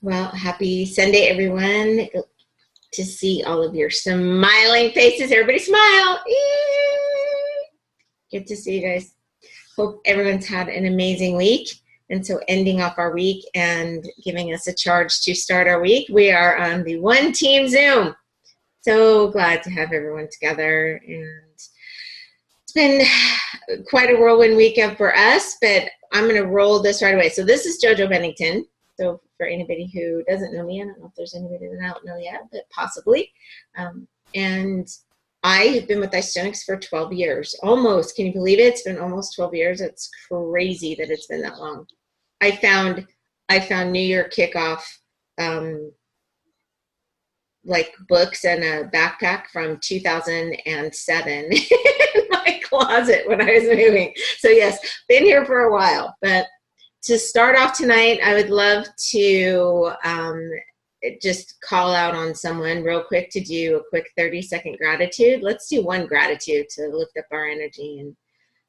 Well, happy Sunday, everyone. To see all of your smiling faces. Everybody smile. Yay! Good to see you guys. Hope everyone's had an amazing week. And so ending off our week and giving us a charge to start our week, we are on the One Team Zoom. So glad to have everyone together. And it's been quite a whirlwind weekend for us, but I'm going to roll this right away. So this is JoJo Bennington. So for anybody who doesn't know me, I don't know if there's anybody that I don't know yet, but possibly. And I have been with Isogenics for 12 years. Almost. Can you believe it? It's been almost 12 years. It's crazy that it's been that long. I found New Year kickoff like books and a backpack from 2007 in my closet when I was moving. So yes, been here for a while. But to start off tonight, I would love to just call out on someone real quick to do a quick 30-second gratitude. Let's do one gratitude to lift up our energy. And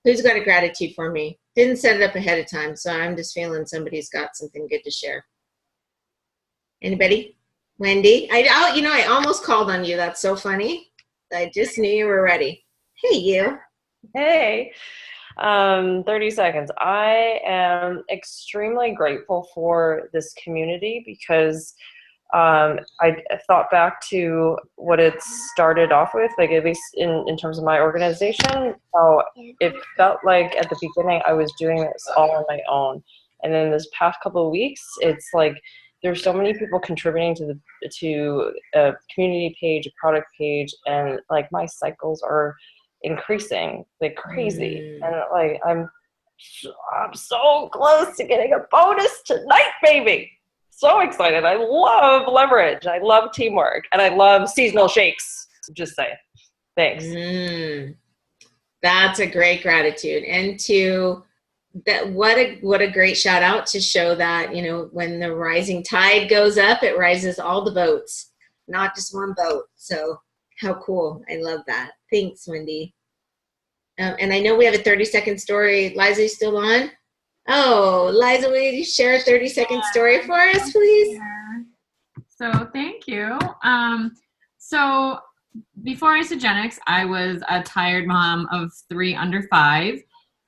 who's got a gratitude for me? Didn't set it up ahead of time, so I'm just feeling somebody's got something good to share. Anybody? Wendy? I almost called on you. That's so funny. I just knew you were ready. Hey, you. Hey. 30 seconds. I am extremely grateful for this community because I thought back to what it started off with, like at least in terms of my organization, how it felt like at the beginning I was doing this all on my own. And then this past couple of weeks, it's like there's so many people contributing to a community page, a product page, and like my cycles are increasing like crazy. And like I'm so close to getting a bonus tonight, baby. So excited. I love leverage. I love teamwork, and I love seasonal shakes. Just saying. Thanks. That's a great gratitude. And to that, what a great shout out to show that, when the rising tide goes up, it rises all the boats, not just one boat. So how cool. I love that. Thanks, Wendy. And I know we have a 30-second story. Liza, you still on? Oh, Liza, will you share a 30-second story for us, please? So thank you. So before Isogenics, I was a tired mom of 3 under 5.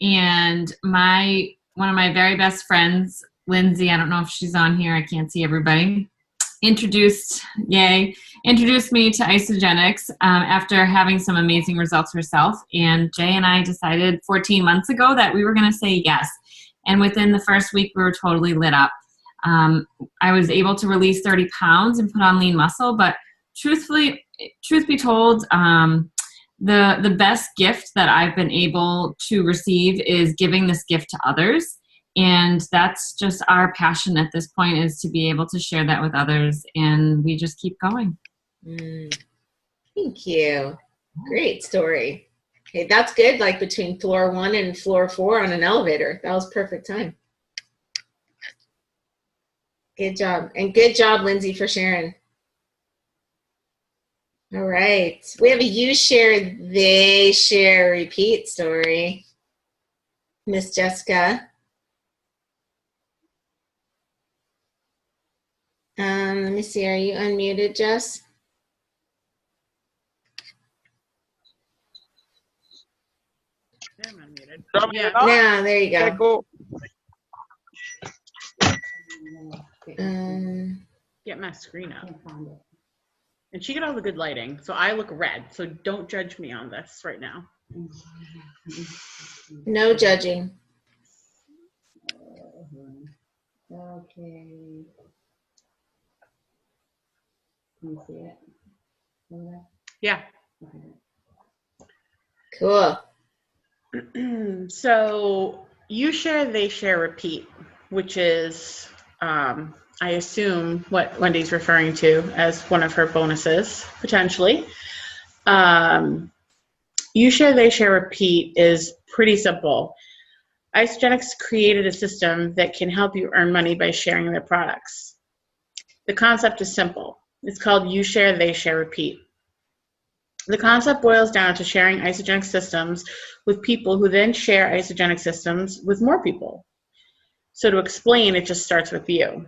And one of my very best friends, Lindsay, I don't know if she's on here. I can't see everybody. Introduced me to Isogenics after having some amazing results herself. And Jay and I decided 14 months ago that we were going to say yes. And within the first week, we were totally lit up. I was able to release 30 pounds and put on lean muscle. But truth be told, the best gift that I've been able to receive is giving this gift to others. And that's just our passion at this point, is to be able to share that with others. And we just keep going. Thank you. Great story. Okay, that's good. Like between floor 1 and floor 4 on an elevator. That was perfect time. Good job. And good job, Lindsay, for sharing. All right. We have a you share, they share, repeat story. Miss Jessica. Let me see. Are you unmuted, Jess? I'm unmuted. Yeah. Now, there you go. Okay, cool. Get my screen up. And she got all the good lighting, so I look red. So don't judge me on this right now. No judging. Okay. Can you see it? Yeah. Cool. So you share, they share, repeat, which is, I assume, what Wendy's referring to as one of her bonuses, potentially. You share, they share, repeat is pretty simple. Isogenics created a system that can help you earn money by sharing their products. The concept is simple. It's called you share, they share, repeat. The concept boils down to sharing Isogenic systems with people who then share Isogenic systems with more people. So to explain, it just starts with you.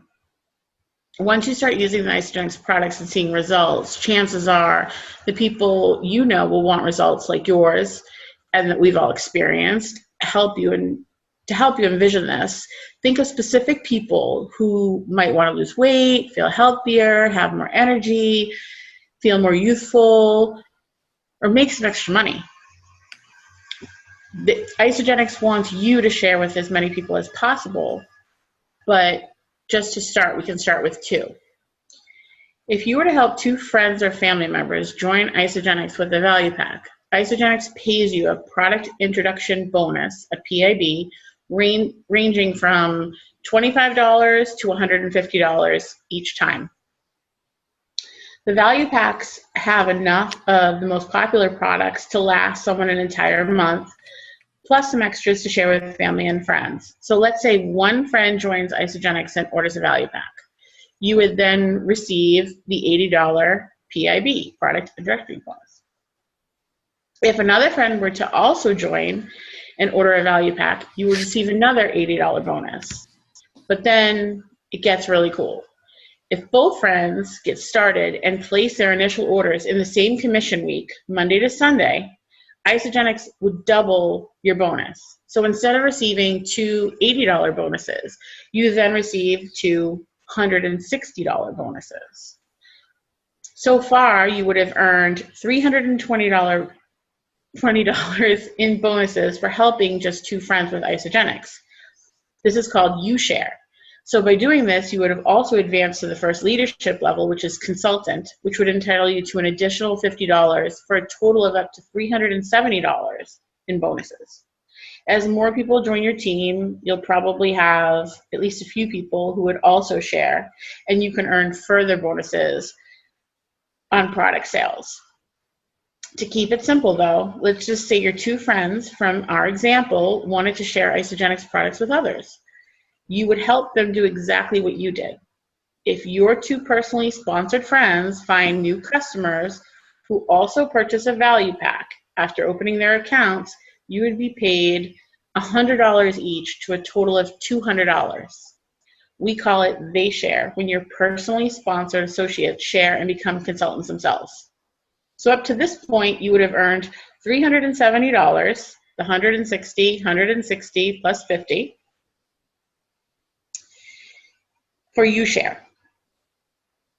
Once you start using the Isogenics products and seeing results, chances are the people you know will want results like yours and that we've all experienced. To help you envision this, think of specific people who might want to lose weight, feel healthier, have more energy, feel more youthful, or make some extra money. The Isogenics wants you to share with as many people as possible, but just to start, we can start with 2. If you were to help 2 friends or family members join Isogenics with a value pack, Isogenics pays you a product introduction bonus, a PIB, ranging from $25 to $150 each time. The value packs have enough of the most popular products to last someone an entire month, plus some extras to share with family and friends. So let's say one friend joins Isogenics and orders a value pack. You would then receive the $80 PIB, product introductory bonus. If another friend were to also join and order a value pack, you would receive another $80 bonus. But then it gets really cool. If both friends get started and place their initial orders in the same commission week, Monday to Sunday, Isogenics would double your bonus. So instead of receiving 2 $80 bonuses, you then receive 2 $160 bonuses. So far, you would have earned $320 in bonuses for helping just 2 friends with Isogenics. This is called U-Share. So by doing this, you would have also advanced to the first leadership level, which is consultant, which would entitle you to an additional $50 for a total of up to $370 in bonuses. As more people join your team, you'll probably have at least a few people who would also share, and you can earn further bonuses on product sales. To keep it simple though, let's just say your 2 friends from our example wanted to share Isogenics products with others. You would help them do exactly what you did. If your 2 personally sponsored friends find new customers who also purchase a value pack after opening their accounts, you would be paid $100 each to a total of $200. We call it they share, when your personally sponsored associates share and become consultants themselves. So up to this point, you would have earned $370, the $160 plus 50 for U-Share.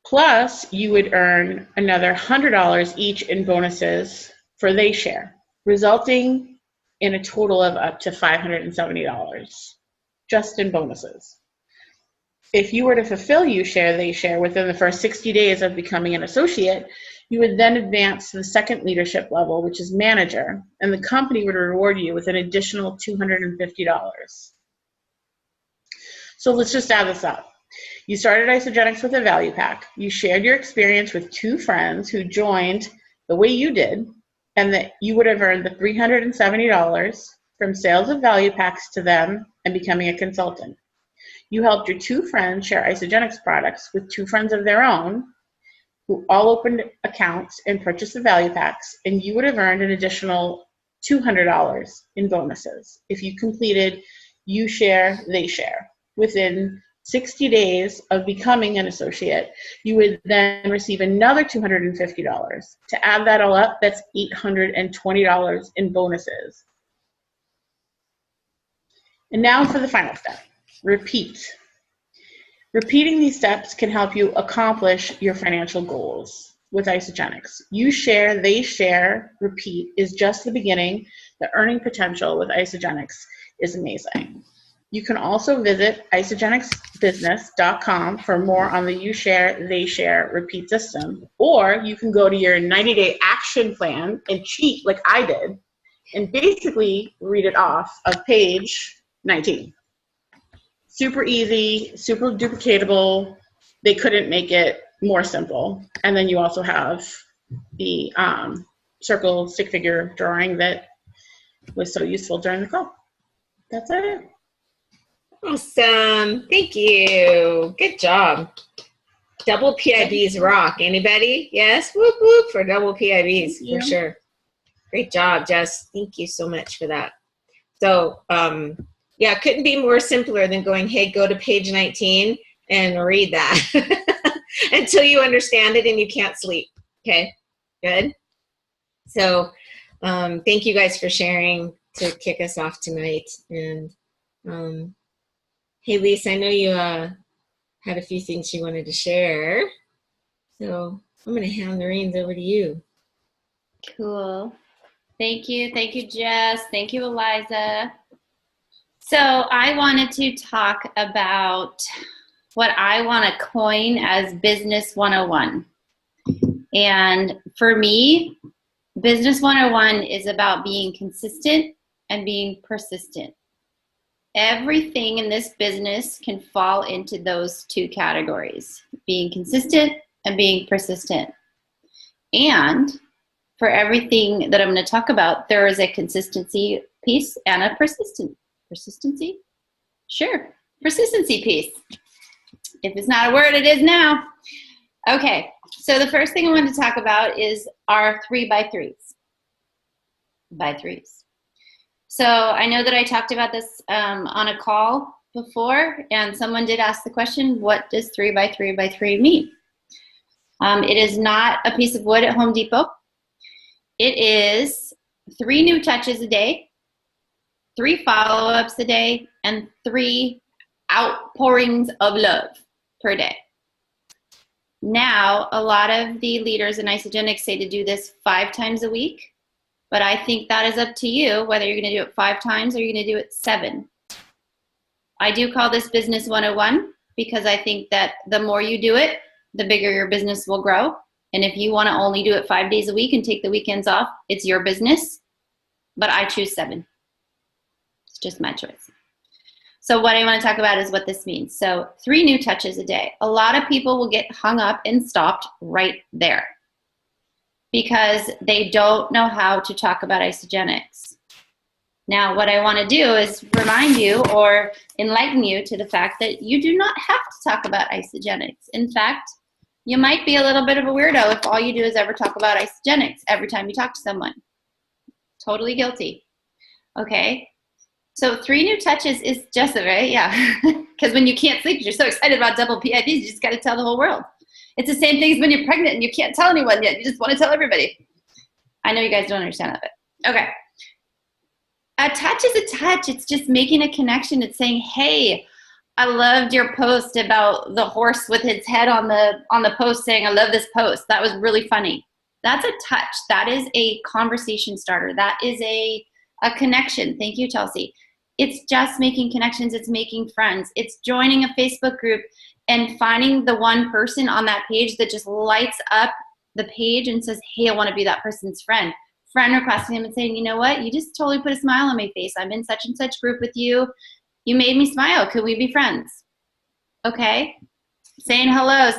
Plus, you would earn another $100 each in bonuses for they share, resulting in a total of up to $570 just in bonuses. If you were to fulfill U-Share, they share within the first 60 days of becoming an associate, you would then advance to the second leadership level, which is manager, and the company would reward you with an additional $250. So let's just add this up. You started Isogenics with a value pack. You shared your experience with 2 friends who joined the way you did, and that you would have earned the $370 from sales of value packs to them and becoming a consultant. You helped your 2 friends share Isogenics products with 2 friends of their own who all opened accounts and purchased the value packs, and you would have earned an additional $200 in bonuses if you completed You Share, They Share. Within 60 days of becoming an associate, you would then receive another $250. To add that all up, that's $820 in bonuses. And now for the final step, repeat. Repeating these steps can help you accomplish your financial goals with Isogenics. You share, they share, repeat is just the beginning. The earning potential with Isogenics is amazing. You can also visit isogenicsbusiness.com for more on the You Share, They Share, Repeat system. Or you can go to your 90-day action plan and cheat like I did and basically read it off of page 19. Super easy, super duplicatable. They couldn't make it more simple. And then you also have the circle stick figure drawing that was so useful during the call. That's it. Awesome. Thank you. Good job. Double PIBs rock. Anybody? Yes? Whoop, whoop for double PIBs for sure. Great job, Jess. Thank you so much for that. So, yeah, couldn't be more simpler than going, hey, go to page 19 and read that. until you understand it and you can't sleep. Okay, good. So thank you guys for sharing to kick us off tonight. And hey, Lisa, I know you had a few things you wanted to share. So I'm going to hand the reins over to you. Cool. Thank you. Thank you, Jess. Thank you, Eliza. So I wanted to talk about what I want to coin as Business 101. And for me, Business 101 is about being consistent and being persistent. Everything in this business can fall into those two categories, being consistent and being persistent. And for everything that I'm going to talk about, there is a consistency piece and a persistency? Sure, persistency piece. If it's not a word, it is now. Okay, so the first thing I wanted to talk about is our 3x3s. By threes. So I know that I talked about this on a call before, and someone did ask the question, what does 3x3x3 mean? It is not a piece of wood at Home Depot. It is 3 new touches a day, 3 follow-ups a day, and 3 outpourings of love per day. Now, a lot of the leaders in Isogenics say to do this 5 times a week, but I think that is up to you, whether you're going to do it 5 times or you're going to do it 7. I do call this Business 101 because I think that the more you do it, the bigger your business will grow. And if you want to only do it 5 days a week and take the weekends off, it's your business. But I choose 7. It's just my choice. So what I want to talk about is what this means. So 3 new touches a day. A lot of people will get hung up and stopped right there because they don't know how to talk about Isogenics. Now, what I want to do is remind you or enlighten you to the fact that you do not have to talk about Isogenics. In fact, you might be a little bit of a weirdo if all you do is ever talk about Isogenics every time you talk to someone. Totally guilty. Okay. So 3 new touches is just it, right? Yeah. Because when you can't sleep, you're so excited about double PIDs, you just got to tell the whole world. It's the same thing as when you're pregnant and you can't tell anyone yet. You just want to tell everybody. I know you guys don't understand that, but okay. A touch is a touch. It's just making a connection. It's saying, hey, I loved your post about the horse with his head on the post saying, I love this post. That was really funny. That's a touch. That is a conversation starter. That is a connection. Thank you, Chelsea. It's just making connections. It's making friends. It's joining a Facebook group and finding the one person on that page that just lights up the page and says, hey, I want to be that person's friend. Friend requesting him and saying, you know what? You just totally put a smile on my face. I'm in such and such group with you. You made me smile. Could we be friends? Okay. Saying hello,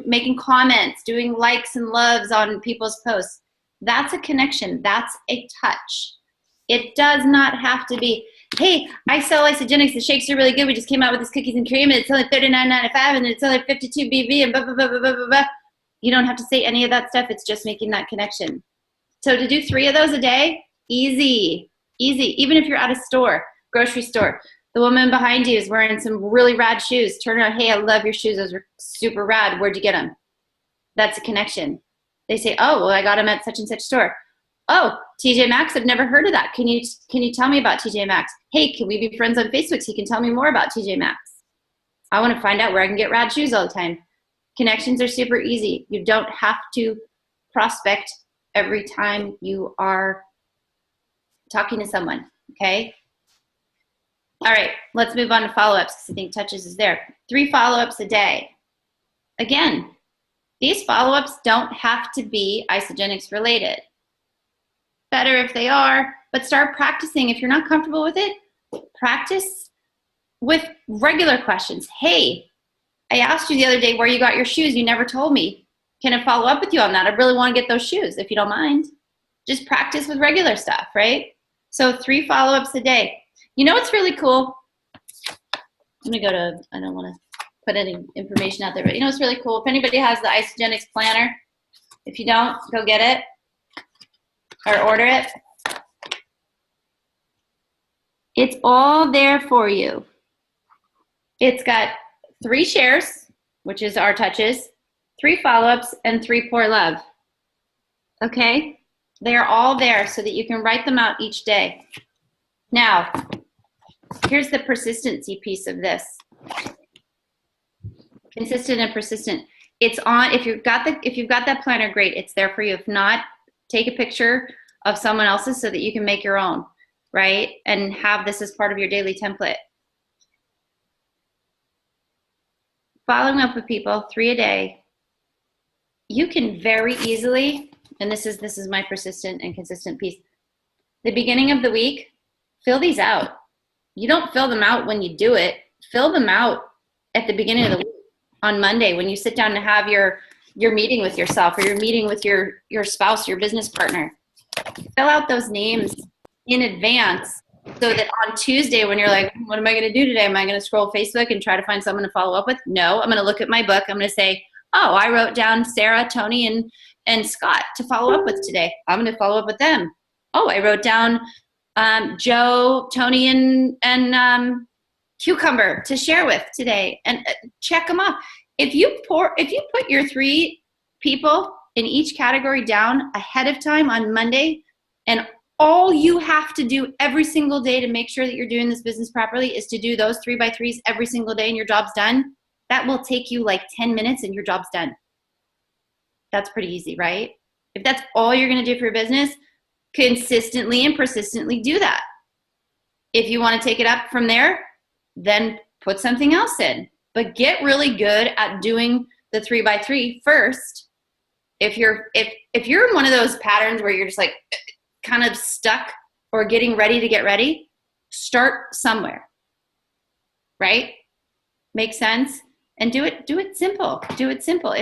making comments, doing likes and loves on people's posts. That's a connection. That's a touch. It does not have to be, hey, I sell Isogenics. The shakes are really good. We just came out with this cookies and cream, and it's only $39.95, and it's only 52 BV, and blah, blah, blah, blah, blah, blah. You don't have to say any of that stuff. It's just making that connection. So to do 3 of those a day, easy, easy. Even if you're at a store, grocery store, the woman behind you is wearing some really rad shoes. Turn around, hey, I love your shoes. Those are super rad. Where'd you get them? That's a connection. They say, oh, well, I got them at such and such store. Oh, TJ Maxx, I've never heard of that. Can you tell me about TJ Maxx? Hey, can we be friends on Facebook so you can tell me more about TJ Maxx? I want to find out where I can get rad shoes all the time. Connections are super easy. You don't have to prospect every time you are talking to someone, okay? All right, let's move on to follow-ups because I think touches is there. 3 follow-ups a day. Again, these follow-ups don't have to be Isogenics related. Better if they are, but start practicing. If you're not comfortable with it, practice with regular questions. Hey, I asked you the other day where you got your shoes. You never told me. Can I follow up with you on that? I really want to get those shoes, if you don't mind. Just practice with regular stuff, right? So 3 follow-ups a day. You know what's really cool? I'm going to go to, I don't want to put any information out there, but you know what's really cool? If anybody has the Isogenics planner, if you don't, go get it or order it. It's all there for you. It's got 3 shares, which is our touches, 3 follow-ups, and 3 pour love. Okay? They are all there so that you can write them out each day. Now, here's the persistency piece of this. Consistent and persistent. It's on, if you've got that planner, great, it's there for you. If not, take a picture of someone else's so that you can make your own, right? And have this as part of your daily template. Following up with people, 3 a day. You can very easily, and this is my persistent and consistent piece. The beginning of the week, fill these out. You don't fill them out when you do it. Fill them out at the beginning of the week. On Monday, when you sit down to have your meeting with yourself, or your meeting with your spouse, your business partner, fill out those names in advance so that on Tuesday, when you're like, what am I going to do today? Am I going to scroll Facebook and try to find someone to follow up with? No, I'm going to look at my book. I'm going to say, oh, I wrote down Sarah, Tony, and Scott to follow up with today. I'm going to follow up with them. Oh, I wrote down Joe, Tony, and Cucumber to share with today, and check them off. If you put your 3 people in each category down ahead of time on Monday, and all you have to do every single day to make sure that you're doing this business properly is to do those 3x3s every single day and your job's done, that will take you like 10 minutes and your job's done. That's pretty easy, right? If that's all you're going to do for your business, consistently and persistently do that. If you want to take it up from there, then put something else in. But get really good at doing the 3x3 first. If you're in one of those patterns where you're just like kind of stuck or getting ready to get ready, start somewhere. Right? Makes sense? And do it simple. Do it simple.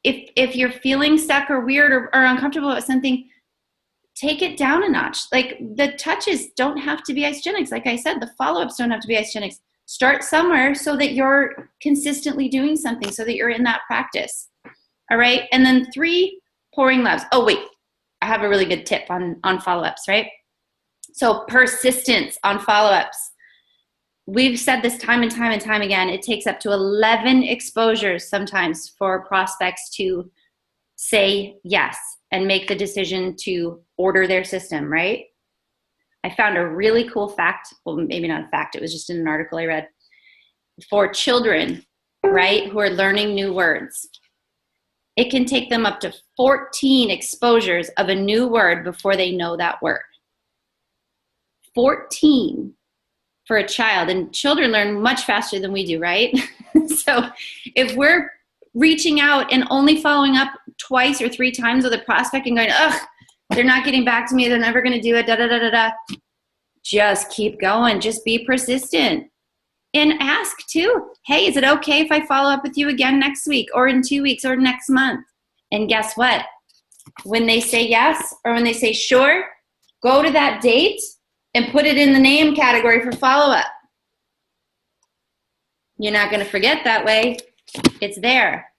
If you're feeling stuck or weird or uncomfortable with something, take it down a notch. Like, the touches don't have to be Isogenics. Like I said, the follow-ups don't have to be Isogenics. Start somewhere so that you're consistently doing something, so that you're in that practice. All right? And then 3 pouring loves. Oh, wait. I have a really good tip on follow-ups, right? So persistence on follow-ups. We've said this time and time and time again. It takes up to 11 exposures sometimes for prospects to say yes and make the decision to order their system, right? I found a really cool fact. Well, maybe not a fact. It was just in an article I read. For children, right, who are learning new words, it can take them up to 14 exposures of a new word before they know that word. 14 for a child. And children learn much faster than we do, right? So if we're reaching out and only following up twice or 3 times with a prospect and going, ugh, they're not getting back to me, they're never going to do it, da-da-da-da-da. Just keep going. Just be persistent. And ask too, hey, is it okay if I follow up with you again next week or in 2 weeks or next month? And guess what? When they say yes or when they say sure, go to that date and put it in the name category for follow-up. You're not going to forget that way. It's there.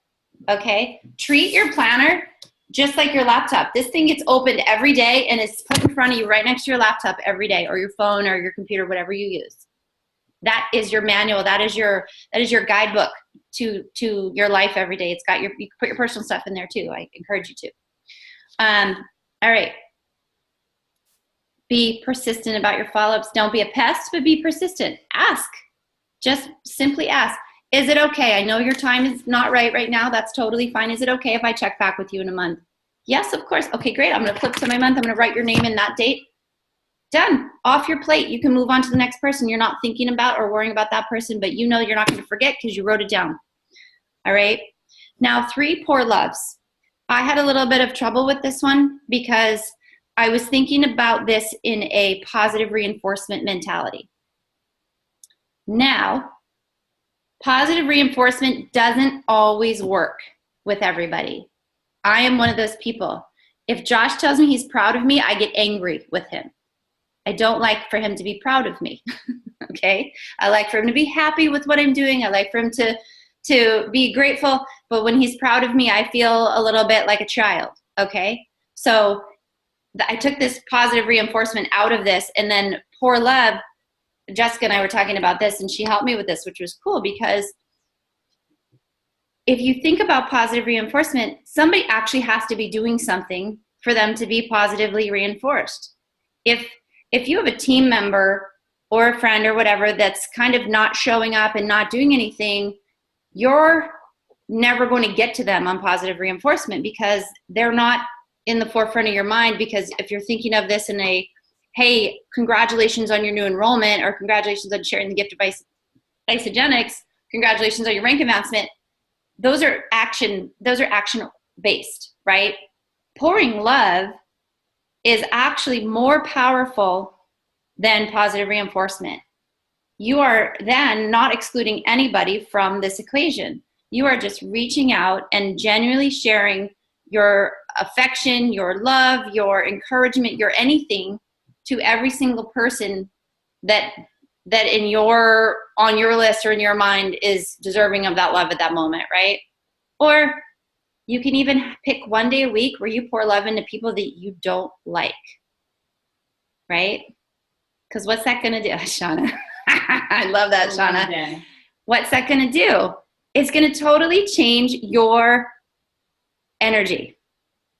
Okay? Treat your planner just like your laptop. This thing gets opened every day and it's put in front of you right next to your laptop every day, or your phone or your computer, whatever you use. That is your manual. That is your guidebook to your life every day. It's got you can put your personal stuff in there too. I encourage you to. All right. Be persistent about your follow-ups. Don't be a pest, but be persistent. Ask. Just simply ask. Is it okay? I know your time is not right now. That's totally fine. Is it okay if I check back with you in a month? Yes, of course. Okay, great. I'm going to flip to my month. I'm going to write your name in that date. Done. Off your plate. You can move on to the next person. You're not thinking about or worrying about that person, but you know you're not going to forget because you wrote it down. All right. Now, 3 pour loves. I had a little bit of trouble with this one because I was thinking about this in a positive reinforcement mentality. Now, positive reinforcement doesn't always work with everybody. I am one of those people. If Josh tells me he's proud of me, I get angry with him. I don't like for him to be proud of me, okay? I like for him to be happy with what I'm doing. I like for him to be grateful. But when he's proud of me, I feel a little bit like a child, okay? So I took this positive reinforcement out of this, and then pour love, Jessica and I were talking about this, and she helped me with this, which was cool because if you think about positive reinforcement, somebody actually has to be doing something for them to be positively reinforced. If you have a team member or a friend or whatever that's kind of not showing up and not doing anything, you're never going to get to them on positive reinforcement because they're not in the forefront of your mind. Because if you're thinking of this in a, hey, congratulations on your new enrollment, or congratulations on sharing the gift of Isogenics, congratulations on your rank advancement, those are action based, right? Pouring love is actually more powerful than positive reinforcement. You are then not excluding anybody from this equation. You are just reaching out and genuinely sharing your affection, your love, your encouragement, your anything to every single person that on your list or in your mind is deserving of that love at that moment, right? Or you can even pick one day a week where you pour love into people that you don't like, right? Because what's that going to do, Shauna? I love that, Shauna. What's that going to do? It's going to totally change your energy.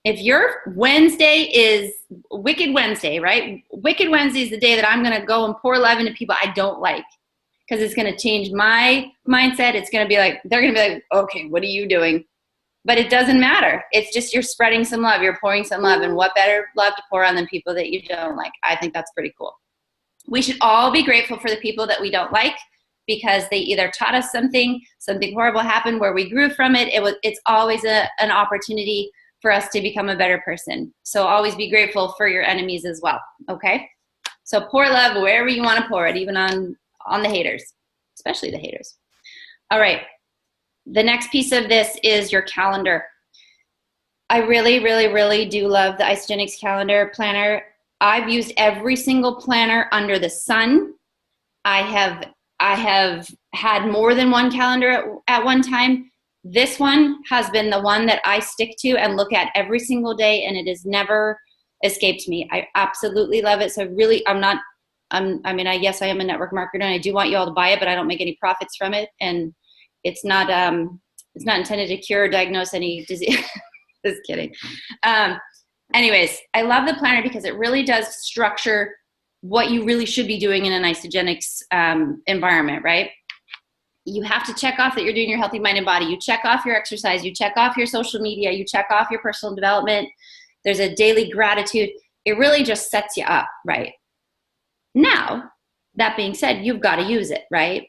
If your Wednesday is Wicked Wednesday, right? Wicked Wednesday is the day that I'm going to go and pour love into people I don't like, because it's going to change my mindset. It's going to be like, they're going to be like, okay, what are you doing? But it doesn't matter. It's just you're spreading some love. You're pouring some love. And what better love to pour on than people that you don't like? I think that's pretty cool. We should all be grateful for the people that we don't like, because they either taught us something horrible happened where we grew from it. It's always an opportunity for us to become a better person. So always be grateful for your enemies as well, okay? So pour love wherever you want to pour it, even on the haters, especially the haters. All right. The next piece of this is your calendar. I really, really, really do love the Isogenics calendar planner. I've used every single planner under the sun. I have had more than one calendar at one time. This one has been the one that I stick to and look at every single day, and it has never escaped me. I absolutely love it. So really, yes, I am a network marketer, and I do want you all to buy it, but I don't make any profits from it. And it's not intended to cure or diagnose any disease. Just kidding. Anyways, I love the planner because it really does structure what you really should be doing in an Isogenics environment, right? You have to check off that you're doing your healthy mind and body. You check off your exercise. You check off your social media. You check off your personal development. There's a daily gratitude. It really just sets you up, right? Now, that being said, you've got to use it, right?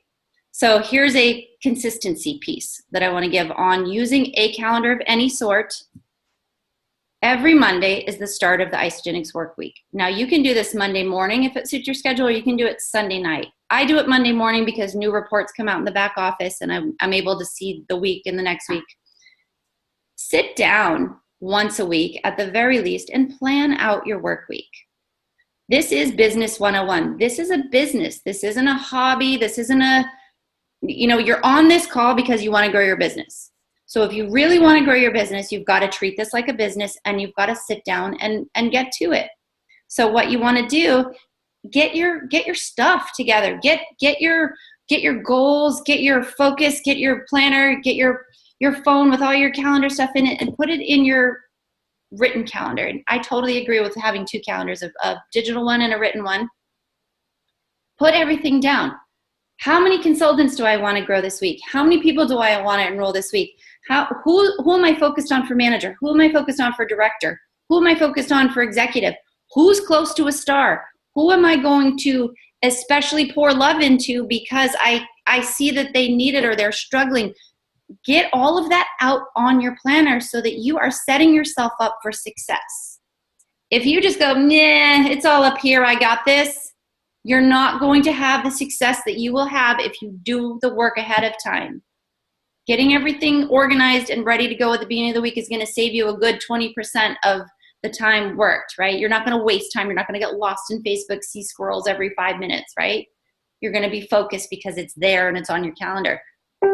So here's a consistency piece that I want to give on using a calendar of any sort. Every Monday is the start of the Isogenics work week. Now, you can do this Monday morning if it suits your schedule, or you can do it Sunday night. I do it Monday morning because new reports come out in the back office, and I'm able to see the week in the next week. Sit down once a week at the very least and plan out your work week. This is business 101. This is a business. This isn't a hobby. This isn't you're on this call because you want to grow your business. So if you really want to grow your business, you've got to treat this like a business, and you've got to sit down and get to it. So what you want to do, get your stuff together. Get your goals, get your focus, get your planner, get your phone with all your calendar stuff in it, and put it in your written calendar. And I totally agree with having two calendars, a digital one and a written one. Put everything down. How many consultants do I want to grow this week? How many people do I want to enroll this week? Who am I focused on for manager? Who am I focused on for director? Who am I focused on for executive? Who's close to a star? Who am I going to especially pour love into because I see that they need it or they're struggling? Get all of that out on your planner so that you are setting yourself up for success. If you just go, nah, it's all up here, I got this, you're not going to have the success that you will have if you do the work ahead of time. Getting everything organized and ready to go at the beginning of the week is going to save you a good 20% of the time worked, right? You're not going to waste time. You're not going to get lost in Facebook, see squirrels every 5 minutes, right? You're going to be focused because it's there and it's on your calendar.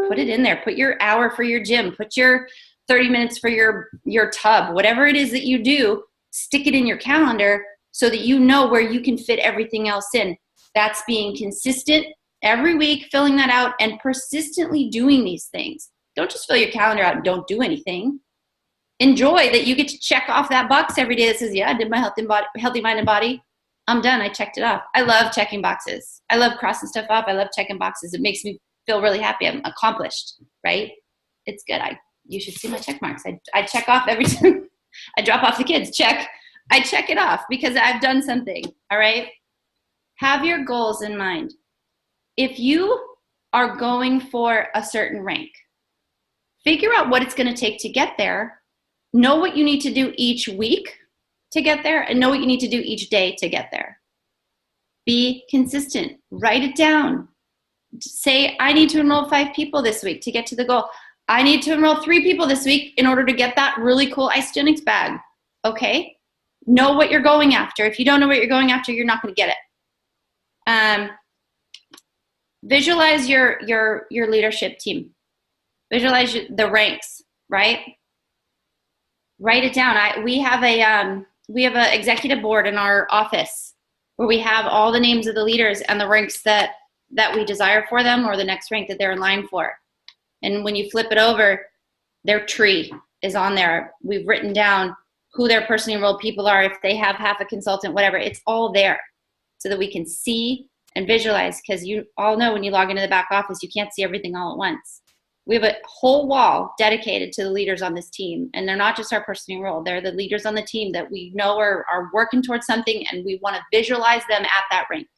Put it in there. Put your hour for your gym. Put your 30 minutes for your tub. Whatever it is that you do, stick it in your calendar so that you know where you can fit everything else in. That's being consistent every week, filling that out, and persistently doing these things. Don't just fill your calendar out and don't do anything. Enjoy that you get to check off that box every day that says, yeah, I did my healthy mind and body. I'm done. I checked it off. I love checking boxes. I love crossing stuff off. I love checking boxes. It makes me feel really happy. I'm accomplished, right? It's good. You should see my check marks. I check off every time I drop off the kids. Check. I check it off because I've done something. All right. Have your goals in mind. If you are going for a certain rank, figure out what it's going to take to get there. Know what you need to do each week to get there, and know what you need to do each day to get there. Be consistent. Write it down. Say, I need to enroll 5 people this week to get to the goal. I need to enroll 3 people this week in order to get that really cool Isogenics bag. Okay? Know what you're going after. If you don't know what you're going after, you're not going to get it. Visualize your leadership team. Visualize the ranks, right? Write it down. We have an executive board in our office where we have all the names of the leaders and the ranks that we desire for them, or the next rank that they're in line for. And when you flip it over, their tree is on there. We've written down who their personally enrolled people are, if they have half a consultant, whatever. It's all there so that we can see and visualize, because you all know when you log into the back office, you can't see everything all at once. We have a whole wall dedicated to the leaders on this team, and they're not just our personally enrolled. They're the leaders on the team that we know are working towards something, and we want to visualize them at that rank,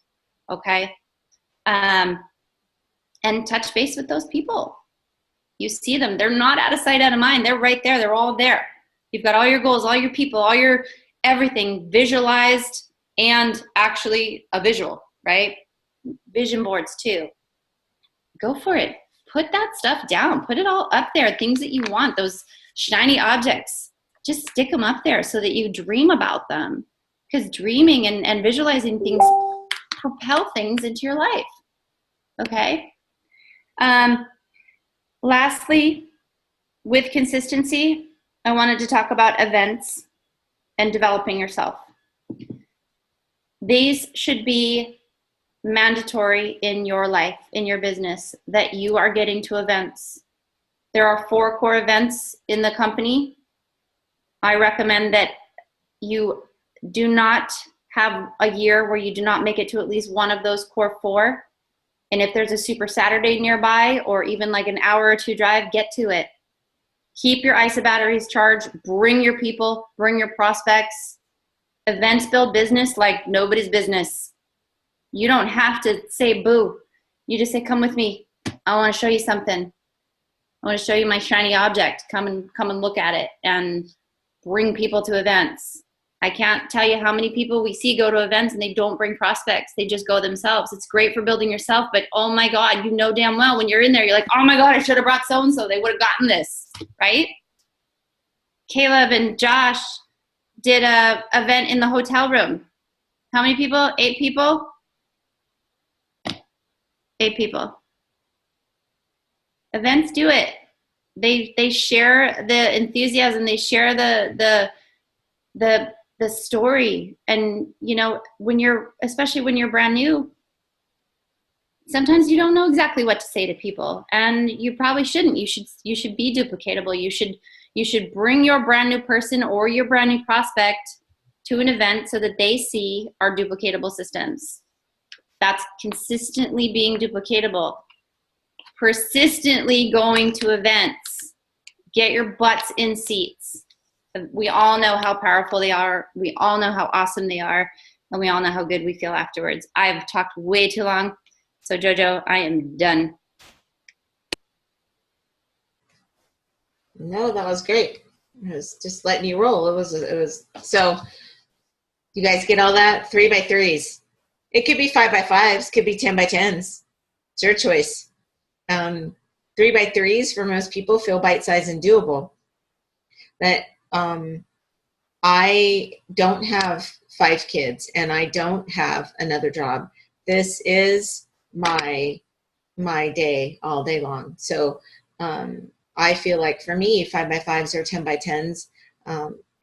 okay? And touch base with those people. You see them. They're not out of sight, out of mind. They're right there. They're all there. You've got all your goals, all your people, all your everything visualized, and actually a visual, right? Vision boards too. Go for it. Put that stuff down. Put it all up there. Things that you want, those shiny objects. Just stick them up there so that you dream about them. Because dreaming and visualizing things propel things into your life. Okay? Lastly, with consistency, I wanted to talk about events and developing yourself. These should be mandatory in your life, in your business, that you are getting to events. There are 4 core events in the company. I recommend that you do not have a year where you do not make it to at least one of those core 4. And if there's a Super Saturday nearby, or even like an hour or 2 drive, get to it. Keep your ISA batteries charged. Bring your people, bring your prospects. Events build business like nobody's business. You don't have to say boo. You just say, come with me. I want to show you something. I want to show you my shiny object. Come and look at it, and bring people to events. I can't tell you how many people we see go to events and they don't bring prospects. They just go themselves. It's great for building yourself, but oh my God, you know damn well when you're in there, you're like, oh my God, I should have brought so-and-so. They would have gotten this, right? Caleb and Josh did a event in the hotel room. How many people? 8 people? 8 people. Events do it. They share the enthusiasm. They share the story. And you know, especially when you're brand new, sometimes you don't know exactly what to say to people, and you probably shouldn't. You should be duplicatable. You should bring your brand new person or your brand new prospect to an event so that they see our duplicatable systems. That's consistently being duplicatable. Persistently going to events. Get your butts in seats. We all know how powerful they are. We all know how awesome they are. And we all know how good we feel afterwards. I've talked way too long. So JoJo, I am done. No, that was great. I was just letting you roll. It was so you guys get all that? 3x3s. It could be 5x5s, could be 10x10s. It's your choice. 3x3s for most people feel bite-sized and doable. But I don't have 5 kids, and I don't have another job. This is my day all day long. So I feel like for me, 5x5s or 10x10s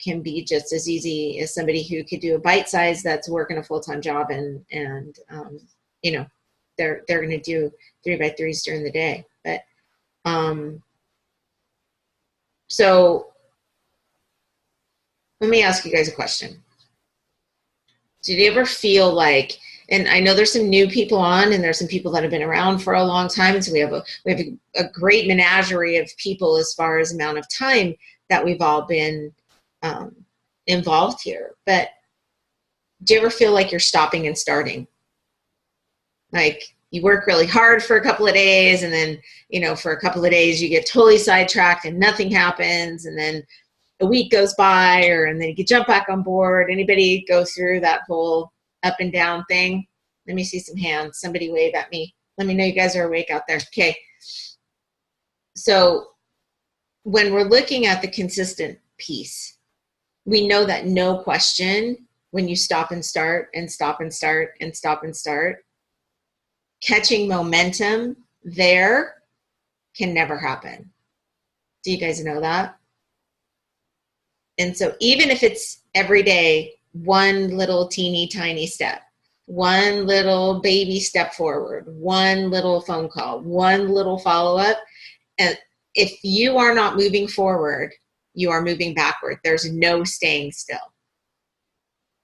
can be just as easy as somebody who could do a bite size that's working a full-time job, and you know, they're going to do 3x3s during the day. But So let me ask you guys a question. Did you ever feel like, and I know there's some new people on, and there's some people that have been around for a long time, and so we have a great menagerie of people as far as amount of time that we've all been involved here. But do you ever feel like you're stopping and starting? Like you work really hard for a couple of days, and then, you know, for a couple of days you get totally sidetracked and nothing happens, and then a week goes by, and then you jump back on board. Anybody go through that whole up and down thing? Let me see some hands. Somebody wave at me. Let me know you guys are awake out there. Okay. So when we're looking at the consistent piece, we know that no question, when you stop and start and stop and start and stop and start, catching momentum there can never happen. Do you guys know that? And so even if it's every day, one little teeny tiny step, one little baby step forward, one little phone call, one little follow-up, and if you are not moving forward, you are moving backward. There's no staying still. Have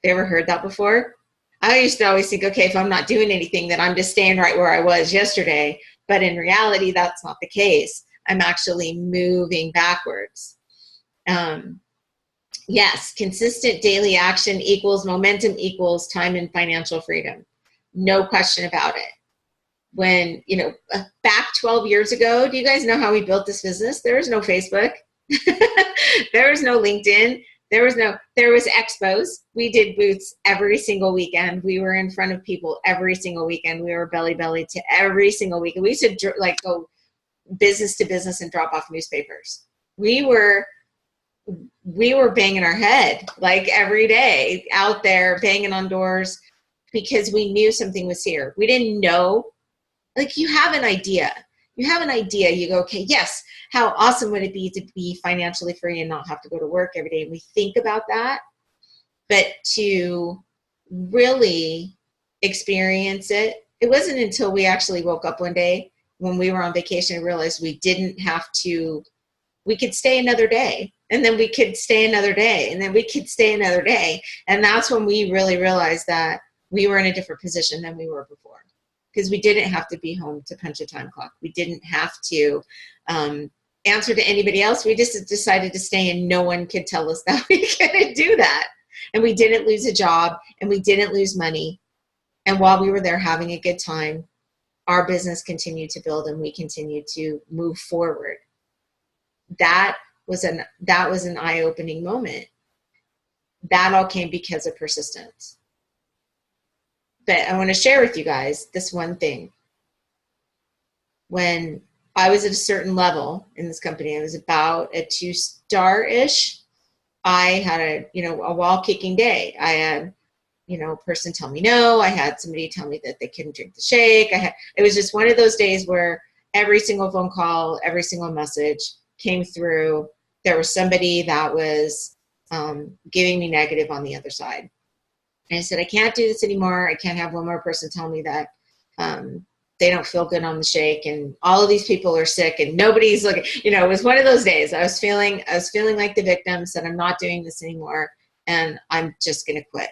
you ever heard that before? I used to always think, okay, if I'm not doing anything, then I'm just staying right where I was yesterday. But in reality, that's not the case. I'm actually moving backwards. Yes, consistent daily action equals momentum equals time and financial freedom. No question about it. When, you know, back 12 years ago, do you guys know how we built this business? There was no Facebook. There was no LinkedIn. There was expos. We did booths every single weekend. We were in front of people every single weekend. We were belly to every single weekend. We used to like go business to business and drop off newspapers. We were banging our head like every day out there, banging on doors, because we knew something was here. We didn't know, like, you have an idea. You go, okay, yes, how awesome would it be to be financially free and not have to go to work every day? And we think about that, but to really experience it, it wasn't until we actually woke up one day when we were on vacation and realized we didn't have to, we could stay another day. And then we could stay another day, and then we could stay another day. And that's when we really realized that we were in a different position than we were before, because we didn't have to be home to punch a time clock. We didn't have to answer to anybody else. We just decided to stay, and no one could tell us that we couldn't do that. And we didn't lose a job, and we didn't lose money. And while we were there having a good time, our business continued to build, and we continued to move forward. That was an eye-opening moment. That all came because of persistence. But I want to share with you guys this one thing. When I was at a certain level in this company, I was about a 2-star-ish. I had a wall-kicking day. I had, a person tell me no. I had somebody tell me that they couldn't drink the shake. It was just one of those days where every single phone call, every single message came through. There was somebody that was giving me negative on the other side. And I said, I can't do this anymore. I can't have one more person tell me that they don't feel good on the shake, and all of these people are sick and nobody's looking. It was one of those days. I was feeling like the victim, said, I'm not doing this anymore, and I'm just going to quit.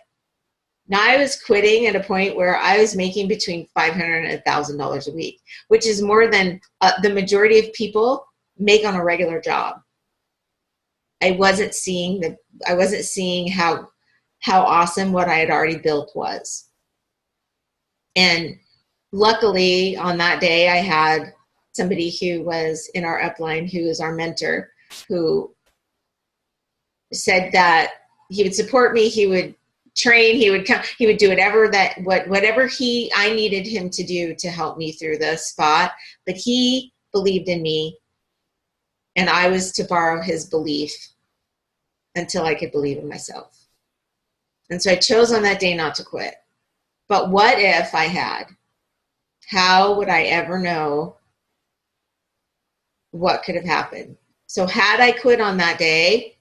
Now, I was quitting at a point where I was making between $500 and $1,000 a week, which is more than the majority of people make on a regular job. I wasn't seeing how awesome what I had already built was. And luckily on that day, I had somebody who was in our upline, who is our mentor, who said that he would support me. He would train, he would come, he would do whatever I needed him to do to help me through the spot. But he believed in me, and I was to borrow his belief until I could believe in myself. And so I chose on that day not to quit. But what if I had? How would I ever know what could have happened? So had I quit on that day,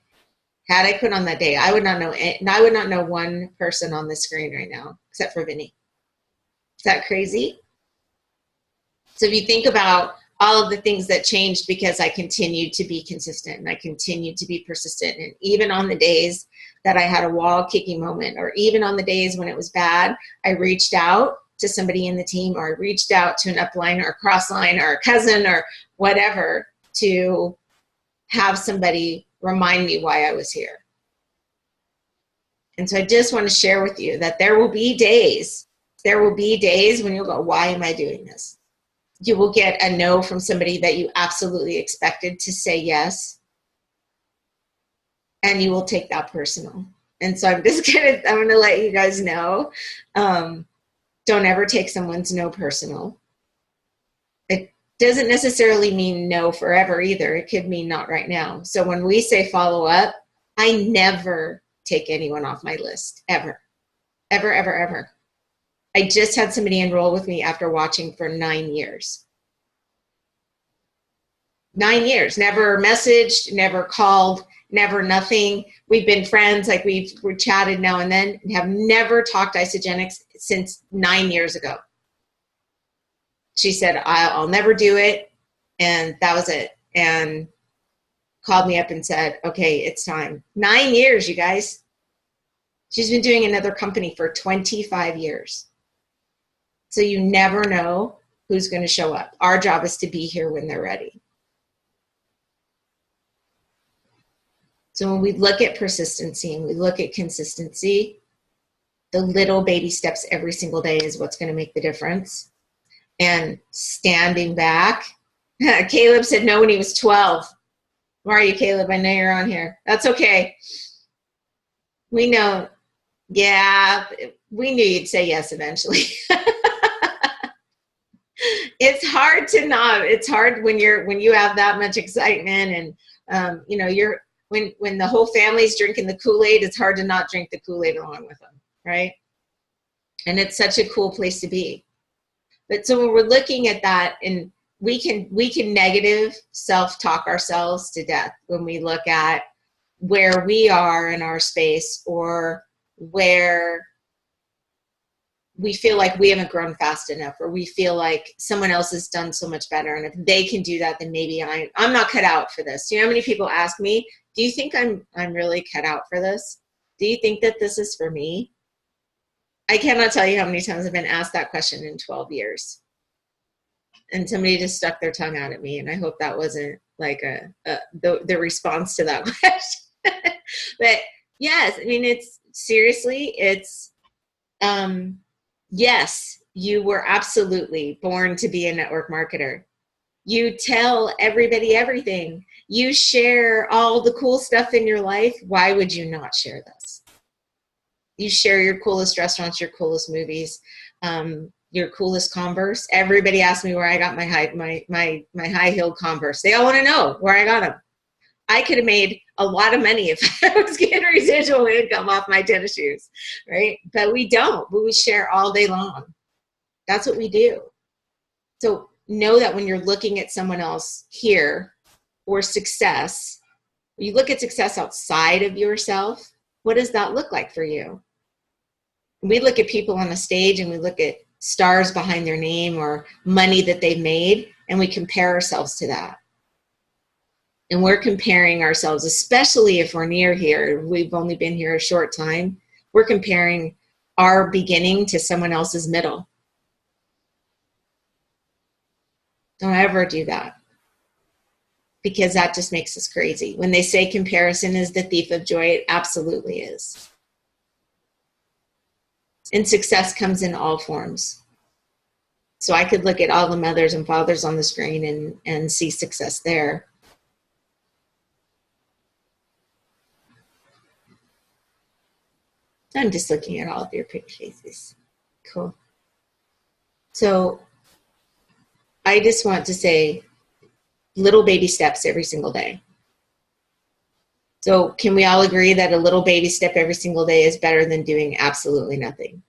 I would not know. And I would not know one person on the screen right now, except for Vinny. Is that crazy? So if you think about all of the things that changed because I continued to be consistent and I continued to be persistent. And even on the days that I had a wall kicking moment, or even on the days when it was bad, I reached out to somebody in the team, or I reached out to an upline or a crossline or a cousin or whatever to have somebody remind me why I was here. And so I just want to share with you that there will be days when you'll go, why am I doing this? You will get a no from somebody that you absolutely expected to say yes. And you will take that personal. And so I'm going to let you guys know, don't ever take someone's no personal. It doesn't necessarily mean no forever either. It could mean not right now. So when we say follow up, I never take anyone off my list, ever, ever, ever, ever. I just had somebody enroll with me after watching for 9 years. 9 years, never messaged, never called, never nothing. We've been friends, like we're chatted now and then, and have never talked Isagenix since 9 years ago. She said, I'll never do it. And that was it. And called me up and said, okay, it's time. 9 years, you guys. She's been doing another company for 25 years. So you never know who's going to show up. Our job is to be here when they're ready. So when we look at persistency and we look at consistency, the little baby steps every single day is what's going to make the difference. And standing back, Caleb said no when he was 12. Where are you, Caleb? I know you're on here. That's okay. We know. Yeah, we knew you'd say yes eventually. It's hard to not. It's hard when you have that much excitement and when the whole family's drinking the Kool-Aid, it's hard to not drink the Kool-Aid along with them, right? And it's such a cool place to be. But so when we're looking at that, and we can negative self-talk ourselves to death when we look at where we are in our space, or where we feel like we haven't grown fast enough, or we feel like someone else has done so much better, and if they can do that, then maybe I'm not cut out for this. You know how many people ask me, do you think I'm really cut out for this? Do you think that this is for me? I cannot tell you how many times I've been asked that question in 12 years. And somebody just stuck their tongue out at me, and I hope that wasn't like the response to that question. But yes, I mean, it's seriously, it's yes, you were absolutely born to be a network marketer. You tell everybody everything. You share all the cool stuff in your life. Why would you not share this? You share your coolest restaurants, your coolest movies, your coolest Converse. Everybody asked me where I got my high-heeled Converse. They all want to know where I got them. I could have made a lot of money if I was getting residual income off my tennis shoes, right? But we don't. We share all day long. That's what we do. So know that when you're looking at someone else here, or success, you look at success outside of yourself, what does that look like for you? We look at people on a stage and we look at stars behind their name or money that they've made, and we compare ourselves to that. And we're comparing ourselves, especially if we're near here, we've only been here a short time, we're comparing our beginning to someone else's middle. Don't ever do that, because that just makes us crazy. When they say comparison is the thief of joy, it absolutely is. And success comes in all forms. So I could look at all the mothers and fathers on the screen and see success there. I'm just looking at all of your pretty faces. Cool. So I just want to say little baby steps every single day. So can we all agree that a little baby step every single day is better than doing absolutely nothing?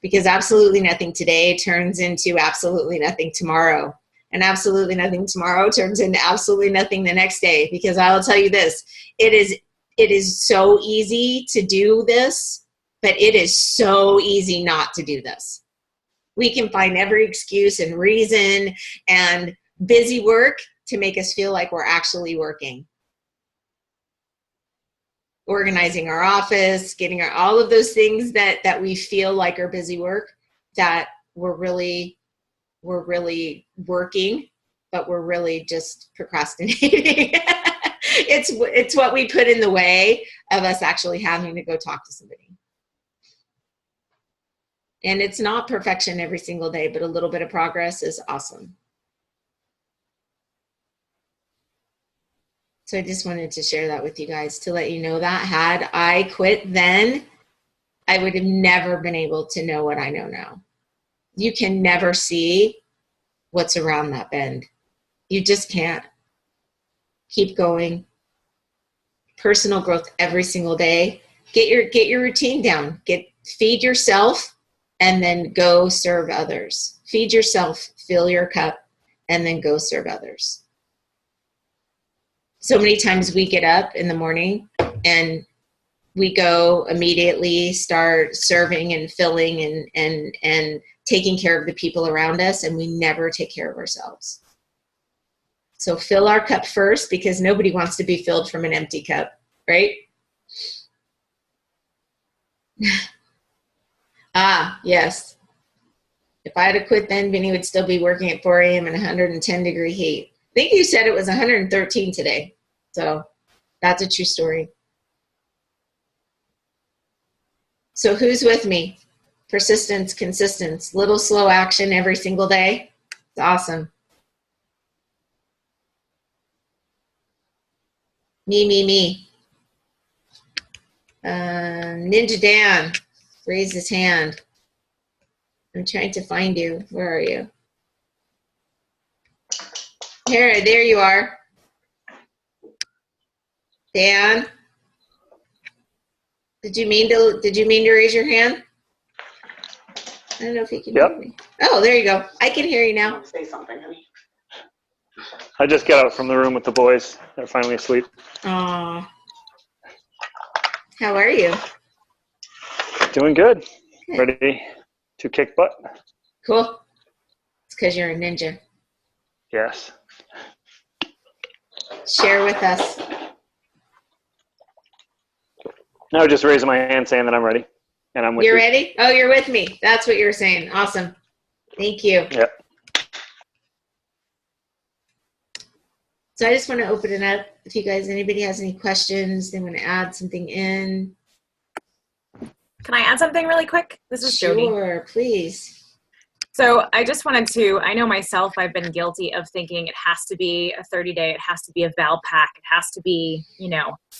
Because absolutely nothing today turns into absolutely nothing tomorrow. And absolutely nothing tomorrow turns into absolutely nothing the next day. Because I will tell you this, it is so easy to do this, but it is so easy not to do this. We can find every excuse and reason and busy work to make us feel like we're actually working. Organizing our office, getting all of those things that we feel like are busy work, that we're really working, but we're really just procrastinating. It's what we put in the way of us actually having to go talk to somebody. And it's not perfection every single day, but a little bit of progress is awesome. So I just wanted to share that with you guys to let you know that had I quit then, I would have never been able to know what I know now. You can never see what's around that bend. You just can't. Keep going. Personal growth every single day. Get your routine down. Feed yourself and then go serve others. Feed yourself, fill your cup, and then go serve others. So many times we get up in the morning and we go immediately start serving and filling and taking care of the people around us, and we never take care of ourselves. So fill our cup first, because nobody wants to be filled from an empty cup, right? Yes. If I had to quit then, Vinny would still be working at 4 a.m. in 110-degree heat. I think you said it was 113 today. So that's a true story. So who's with me? Persistence, consistency, little slow action every single day. It's awesome. Me. Ninja Dan raised his hand. I'm trying to find you. Where are you? There you are. Dan, did you mean to raise your hand? I don't know if you can hear me. Oh, there you go. I can hear you now. Say something, honey. I just got out from the room with the boys. They're finally asleep. Aw. How are you? Doing good. Ready to kick butt. Cool. It's because you're a ninja. Yes. Share with us. No, just raising my hand saying that I'm ready. And I'm with you. You're ready? Oh, you're with me. That's what you're saying. Awesome. Thank you. Yep. So I just want to open it up. If you guys, anybody has any questions, they want to add something in. Can I add something really quick? This is Jody. Sure, please. So I just wanted to, I know myself, I've been guilty of thinking it has to be a 30-day, it has to be a Val Pack, it has to be,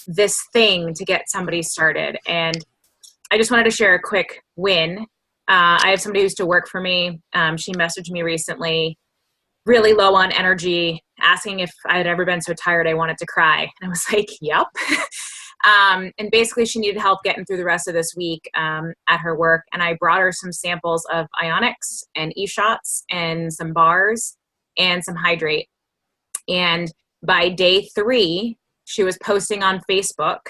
this thing to get somebody started. And I just wanted to share a quick win. I have somebody who used to work for me. She messaged me recently, really low on energy, asking if I had ever been so tired I wanted to cry. And I was like, yep. And basically she needed help getting through the rest of this week at her work. And I brought her some samples of Ionics and E-shots and some bars and some hydrate. And by day 3, she was posting on Facebook.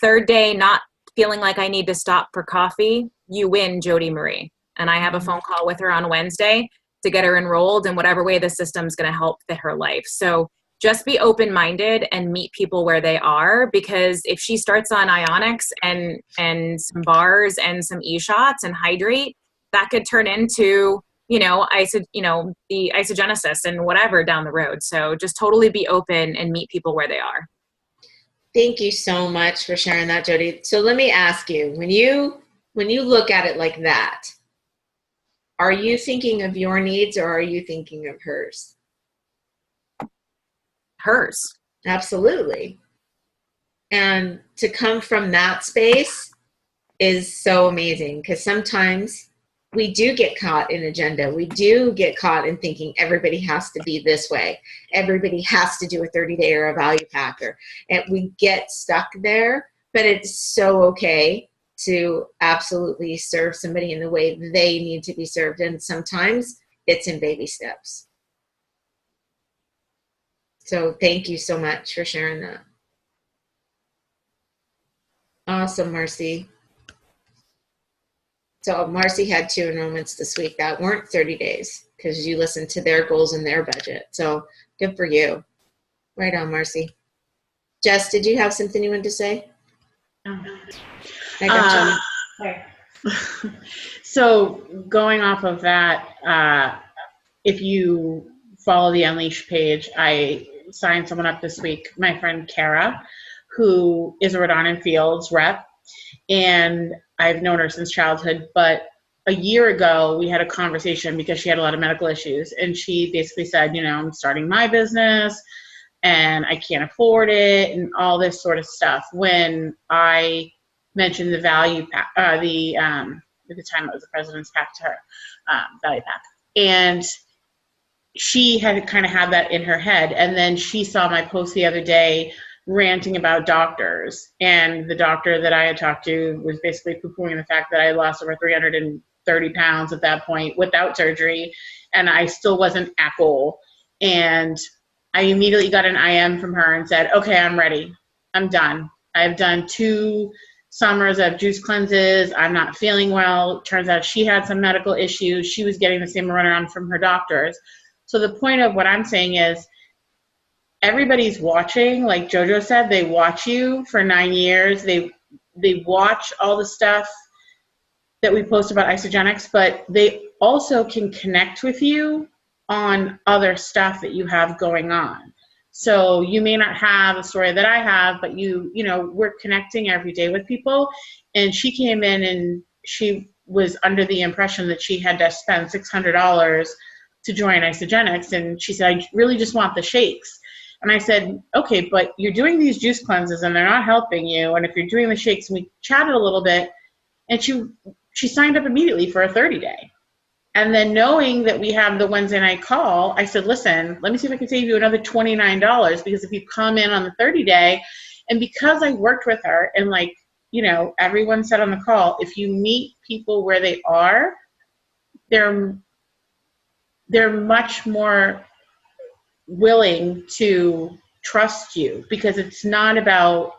3rd day, not feeling like I need to stop for coffee. You win, Jody Marie. And I have a phone call with her on Wednesday to get her enrolled in whatever way the system's going to help fit her life. So just be open-minded and meet people where they are, because if she starts on Ionics and some bars and some E-shots and hydrate, that could turn into, the isogenesis and whatever down the road. So just totally be open and meet people where they are. Thank you so much for sharing that, Jody. So let me ask you, when you look at it like that, are you thinking of your needs or are you thinking of hers? Hers. Absolutely. And to come from that space is so amazing, because sometimes we do get caught in agenda. We do get caught in thinking everybody has to be this way. Everybody has to do a 30-day or a value packer. And we get stuck there, but it's so okay to absolutely serve somebody in the way they need to be served. And sometimes it's in baby steps. So thank you so much for sharing that. Awesome, Marcy. So Marcy had 2 enrollments this week that weren't 30 days because you listened to their goals and their budget. So good for you. Right on, Marcy. Jess, did you have something you wanted to say? I got you. So going off of that, if you follow the Unleash page, I signed someone up this week, my friend Kara, who is a Rhode Island Fields rep, and I've known her since childhood, but a year ago we had a conversation because she had a lot of medical issues, and she basically said, you know, I'm starting my business and I can't afford it and all this sort of stuff. When I mentioned the value pack, at the time it was the president's pack to her, value pack. And she had kind of had that in her head. And then she saw my post the other day ranting about doctors. And the doctor that I had talked to was basically poo-pooing the fact that I lost over 330 pounds at that point without surgery. And I still wasn't at goal. And I immediately got an IM from her and said, okay, I'm ready. I'm done. I've done 2 summers of juice cleanses. I'm not feeling well. Turns out she had some medical issues. She was getting the same runaround from her doctors. So the point of what I'm saying is everybody's watching. Like JoJo said, they watch you for 9 years. They watch all the stuff that we post about Isagenix, but they also can connect with you on other stuff that you have going on. So you may not have a story that I have, but you know, we're connecting every day with people. And she came in and she was under the impression that she had to spend $600 to join Isagenix. And she said, I really just want the shakes. And I said, okay, but you're doing these juice cleanses and they're not helping you. And if you're doing the shakes, and we chatted a little bit, and she signed up immediately for a 30-day. And then knowing that we have the Wednesday night call, I said, listen, let me see if I can save you another $29, because if you come in on the 30-day, and because I worked with her, and like, you know, everyone said on the call, if you meet people where they are, they're much more willing to trust you, because it's not about,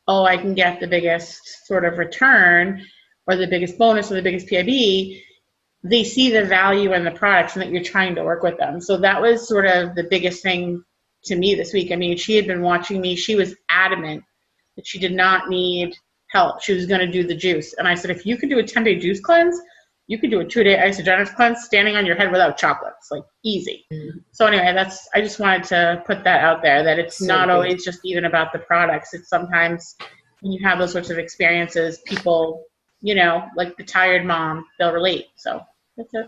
oh, I can get the biggest sort of return or the biggest bonus or the biggest PIB. They see the value in the products and that you're trying to work with them. So that was sort of the biggest thing to me this week. I mean, she had been watching me. She was adamant that she did not need help. She was going to do the juice. And I said, if you could do a 10-day juice cleanse, you could do a 2-day Isagenix cleanse standing on your head without chocolates, like easy. Mm-hmm. So anyway, I just wanted to put that out there, that it's not always just even about the products. It's sometimes when you have those sorts of experiences, people, you know, like the tired mom, they'll relate. So that's it.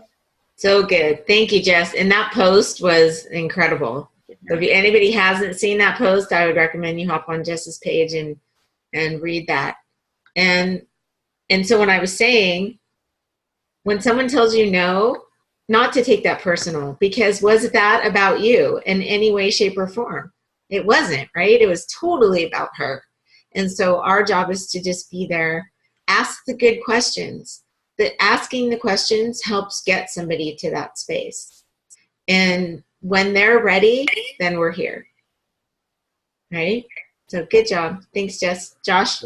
So good. Thank you, Jess. And that post was incredible. So if anybody hasn't seen that post, I would recommend you hop on Jess's page and read that. And so when I was saying, when someone tells you no, not to take that personal, because was that about you in any way, shape, or form? It wasn't, right? It was totally about her. And so our job is to just be there, ask the good questions. That asking the questions helps get somebody to that space. And when they're ready, then we're here. Right? So good job. Thanks, Jess. Josh?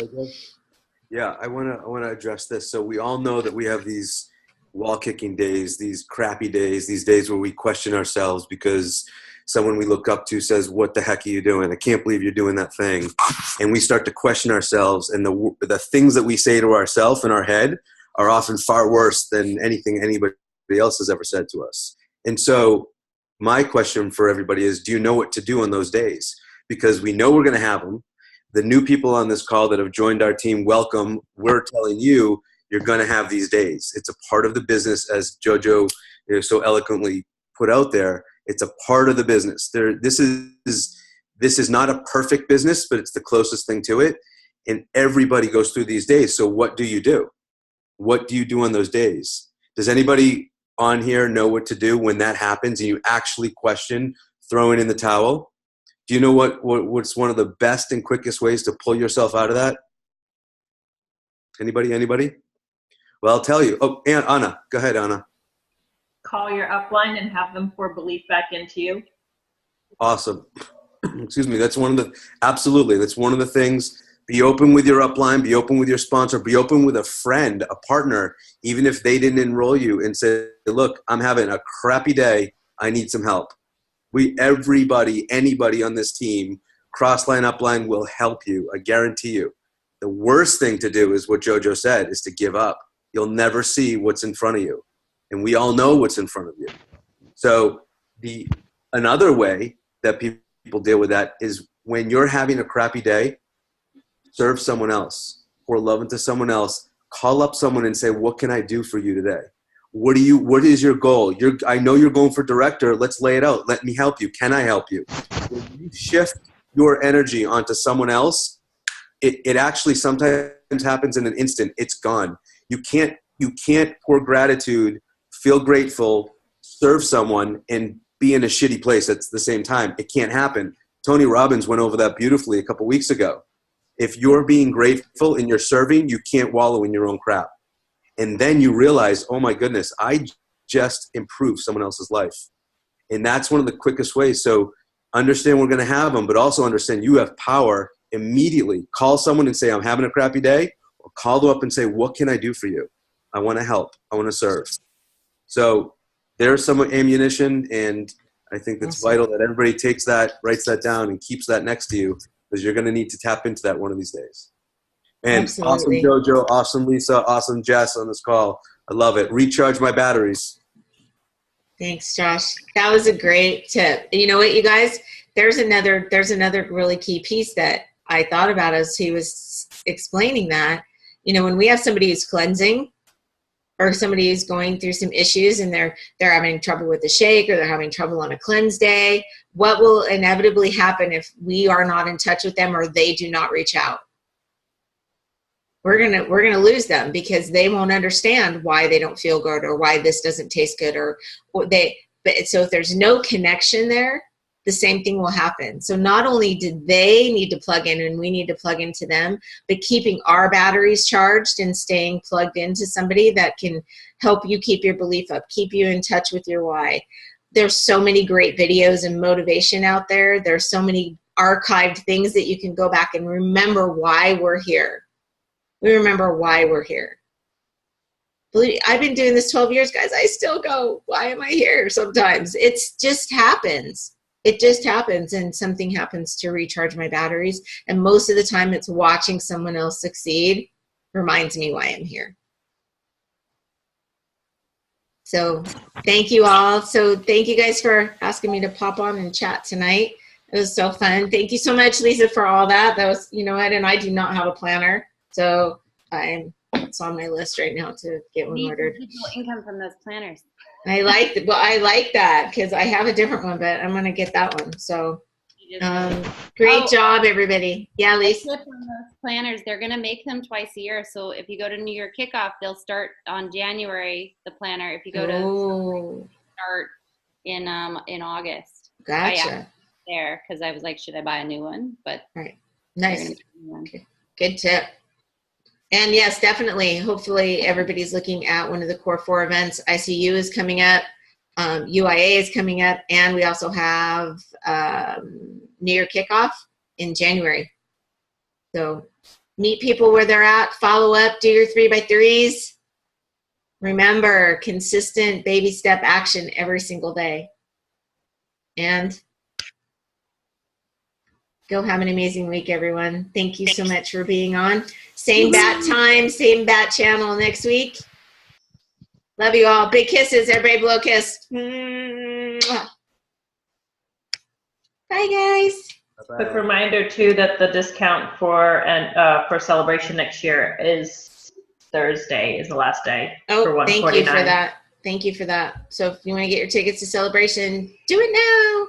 Yeah, I wanna address this. So we all know that we have these wall kicking days, these crappy days, these days where we question ourselves because someone we look up to says, what the heck are you doing? I can't believe you're doing that thing. And we start to question ourselves, and the things that we say to ourselves in our head are often far worse than anything anybody else has ever said to us. And so my question for everybody is, do you know what to do on those days? Because we know we're going to have them. The new people on this call that have joined our team, welcome. We're telling you, you're going to have these days. It's a part of the business, as JoJo so eloquently put out there. It's a part of the business. This is not a perfect business, but it's the closest thing to it. And everybody goes through these days. So what do you do? What do you do on those days? Does anybody on here know what to do when that happens and you actually question throwing in the towel? Do you know what's one of the best and quickest ways to pull yourself out of that? Anybody? Well, I'll tell you. Oh, and Anna. Go ahead, Anna. Call your upline and have them pour belief back into you. Awesome. Excuse me. That's one of the things Be open with your upline, be open with your sponsor, be open with a friend, a partner, even if they didn't enroll you, and say, look, I'm having a crappy day. I need some help. Anybody on this team, cross-line, upline, will help you. I guarantee you. The worst thing to do is what JoJo said, is to give up. You'll never see what's in front of you. And we all know what's in front of you. So another way that people deal with that is when you're having a crappy day, serve someone else, pour love into someone else. Call up someone and say, what can I do for you today? What is your goal? I know you're going for director. Let's lay it out. Let me help you. Can I help you? When you shift your energy onto someone else, it actually sometimes happens in an instant. It's gone. You can't pour gratitude, feel grateful, serve someone, and be in a shitty place at the same time. It can't happen. Tony Robbins went over that beautifully a couple weeks ago. If you're being grateful and you're serving, you can't wallow in your own crap. And then you realize, oh my goodness, I just improved someone else's life. And that's one of the quickest ways. So understand we're going to have them, but also understand you have power immediately. Call someone and say, I'm having a crappy day, or call them up and say, what can I do for you? I want to help. I want to serve. So there's some ammunition, and I think it's vital that everybody takes that, writes that down, and keeps that next to you, because you're going to need to tap into that one of these days. And Absolutely. Awesome JoJo, awesome Lisa, awesome Jess on this call. I love it. Recharge my batteries. Thanks, Josh. That was a great tip. And you know what, you guys? There's another really key piece that I thought about as he was explaining that. You know, when we have somebody who's cleansing, or somebody who's going through some issues and they're having trouble with the shake, or they're having trouble on a cleanse day, what will inevitably happen if we are not in touch with them or they do not reach out? We're gonna lose them, because they won't understand why they don't feel good, or why this doesn't taste good, so if there's no connection there, the same thing will happen. So not only do they need to plug in and we need to plug into them, but keeping our batteries charged and staying plugged into somebody that can help you keep your belief up, keep you in touch with your why. There's so many great videos and motivation out there. There's so many archived things that you can go back and remember why we're here. We remember why we're here. Believe me, I've been doing this 12 years, guys. I still go, why am I here sometimes? It just happens. It just happens, and something happens to recharge my batteries. And most of the time it's watching someone else succeed reminds me why I'm here. So thank you all. So thank you guys for asking me to pop on and chat tonight. It was so fun. Thank you so much, Lisa, for all that. That was, you know what, and I do not have a planner. So it's on my list right now to get one ordered. Income from those planners. I like that, because I have a different one, but I'm going to get that one. So great job, everybody. Yeah, Lisa. From those planners, they're going to make them twice a year. So if you go to New Year Kickoff, they'll start on January, the planner. If you go to start in August. Gotcha. There, because I was like, should I buy a new one? But right. Nice. Okay. Good tip. And yes, definitely. Hopefully everybody's looking at one of the core 4 events. ICU is coming up. UIA is coming up. And we also have New Year Kickoff in January. So meet people where they're at. Follow up. Do your 3x3s. Remember, consistent baby step action every single day. And go have an amazing week, everyone. Thank you so much for being on. Same bat time, same bat channel next week. Love you all. Big kisses. Everybody blow a kiss. Bye, guys. Bye-bye. Quick reminder, too, that the discount for Celebration next year is Thursday, is the last day for $149. Thank you for that. Thank you for that. So if you want to get your tickets to Celebration, do it now.